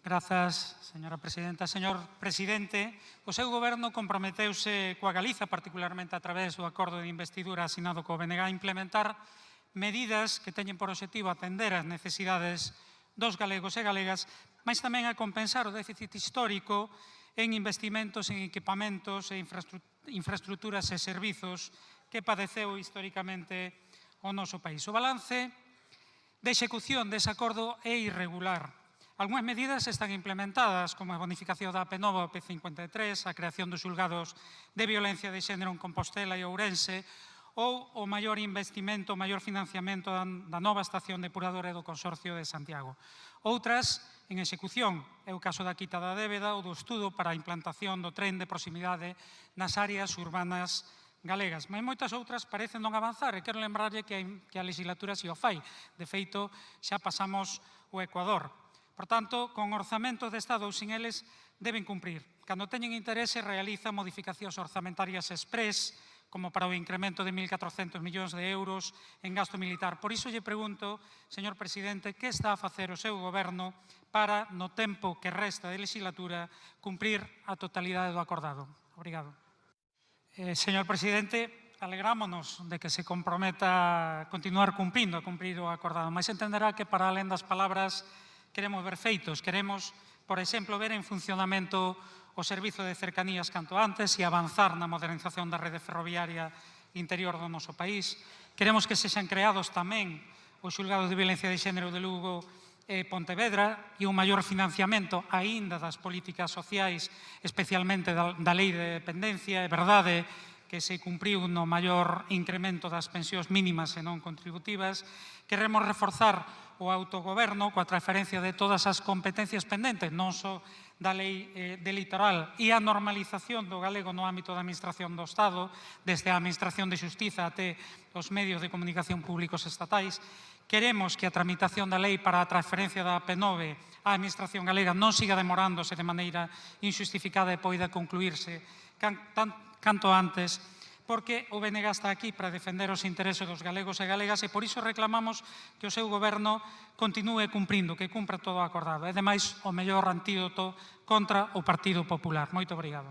Grazas, señora presidenta. Señor presidente, o seu goberno comprometeuse coa Galiza, particularmente a través do acordo de investidura asinado co BNG, a implementar medidas que teñen por obxectivo atender as necesidades dos galegos e galegas, mas tamén a compensar o déficit histórico en investimentos en equipamentos e infraestructuras e servizos que padeceu históricamente o noso país. O balance de execución dese acordo é irregular. Algúnas medidas están implementadas, como a bonificación da AP9 ao P53, a creación dos xulgados de violencia de xénero en Compostela e Ourense, ou o maior investimento, o maior financiamento da nova estación depuradora do Consorcio de Santiago. Outras, en execución, é o caso da quita da débeda ou do estudo para a implantación do tren de proximidade nas áreas urbanas galegas. Mas moitas outras parecen non avanzar e quero lembrarlle que a legislatura si o fai. De feito, xa pasamos o Ecuador. Por tanto, con orzamentos de Estado ou sin eles, deben cumprir. Cando teñen interese, realizan modificacións orzamentarias exprés, como para o incremento de 1.400 millóns de euros en gasto militar. Por iso lle pregunto, señor presidente, que está a facer o seu goberno para, no tempo que resta de legislatura, cumprir a totalidade do acordado. Obrigado. Señor presidente, alegrámonos de que se comprometa a continuar cumprindo, a cumprir o acordado, mas entenderá que para alén das palabras queremos ver feitos, queremos, por exemplo, ver en funcionamento o servizo de cercanías canto antes e avanzar na modernización da rede ferroviaria interior do noso país. Queremos que sexan creados tamén os xulgados de violencia de xénero de Lugo e Pontevedra e un maior financiamento aínda das políticas sociais, especialmente da lei de dependencia. É verdade que se cumpriu no maior incremento das pensións mínimas e non contributivas. Queremos reforzar o autogoberno coa transferencia de todas as competencias pendentes, non só da lei de litoral, e a normalización do galego no ámbito da administración do Estado, desde a administración de xustiza até os medios de comunicación públicos estatais. Queremos que a tramitación da lei para a transferencia da AP9 á administración galega non siga demorándose de maneira injustificada e poida concluirse canto antes, porque o BNG está aquí para defender os intereses dos galegos e galegas e por iso reclamamos que o seu goberno continúe cumprindo, que cumpra todo o acordado. É, demais, o mellor antídoto contra o Partido Popular. Moito obrigado.